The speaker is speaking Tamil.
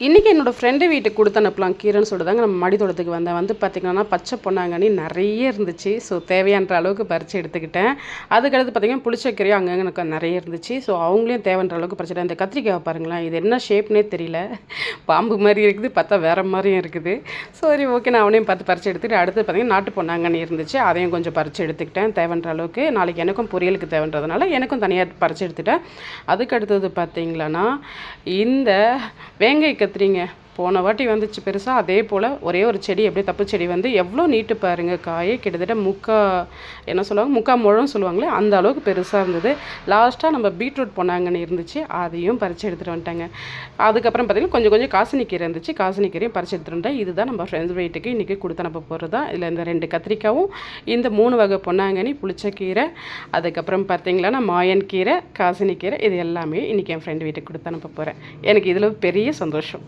இன்றைக்கி என்னோடய ஃப்ரெண்டு வீட்டுக்கு கொடுத்து அனுப்பலாம் கீரைன்னு சொல்லிட்டு நம்ம மாடி தோட்டத்துக்கு வந்தேன். வந்து பார்த்திங்கன்னா பச்சை பொன்னாங்கண்ணி நிறைய இருந்துச்சு. ஸோ தேவையான அளவுக்கு பறித்து எடுத்துக்கிட்டேன். அதுக்கடுத்து பார்த்திங்கன்னா புளிச்சக்கீரையும் அங்கங்கே எனக்கு நிறைய இருந்துச்சு. ஸோ அவங்களையும் தேவைன்ற அளவுக்கு பறிச்சுட்டேன். இந்த கத்திரிக்காய் பாருங்களேன், இது என்ன ஷேப்னே தெரியல. பாம்பு மாதிரி இருக்குது, பார்த்தா வேறு மாதிரியும் இருக்குது. சரி ஓகே, நான் அவனையும் பார்த்து பறித்து எடுத்துக்கிட்டு அடுத்து பார்த்திங்கன்னா நாட்டு பொன்னாங்கண்ணி இருந்துச்சு. அதையும் கொஞ்சம் பறித்து எடுத்துக்கிட்டேன் தேவைன்ற அளவுக்கு. நாளைக்கு எனக்கும் பொரியலுக்கு தேவைன்றதுனால எனக்கும் தனியாக பறித்து எடுத்துட்டேன். அதுக்கு அடுத்தது பார்த்திங்களான்னா இந்த வேங்கை கத்திரிங்க போன வாட்டி வந்துச்சு பெருசாக. அதே போல் ஒரே ஒரு செடி அப்படியே தப்பு செடி வந்து எவ்வளோ நீட்டு பாருங்கள். காயே கிட்டத்தட்ட என்ன சொல்லுவாங்க, முழம் சொல்லுவாங்களே, அந்த அளவுக்கு பெருசாக இருந்தது. லாஸ்ட்டாக நம்ம பீட்ரூட் பொன்னாங்கன்னு இருந்துச்சு, அதையும் பறித்து எடுத்துகிட்டு வந்துட்டாங்க. அதுக்கப்புறம் பார்த்திங்கன்னா கொஞ்சம் கொஞ்சம் காசினிக்கீரை இருந்துச்சு, காசினிக்கீரையும் பறித்து எடுத்துகிட்டு வந்துட்டேன். இதுதான் நம்ம ஃப்ரெண்ட்ஸ் வீட்டுக்கு இன்றைக்கி கொடுத்து அனுப்ப போகிறது தான். இதில் இந்த 2 கத்திரிக்காவும் இந்த 3 வகை பொன்னாங்கண்ணி, புளிச்சக்கீரை, அதுக்கப்புறம் பார்த்திங்களான்னா மாயன் கீரை, காசினிக்கீரை, இது எல்லாமே இன்றைக்கி என் ஃப்ரெண்டு வீட்டுக்கு கொடுத்து அனுப்ப போகிறேன். எனக்கு இதில் பெரிய சந்தோஷம்.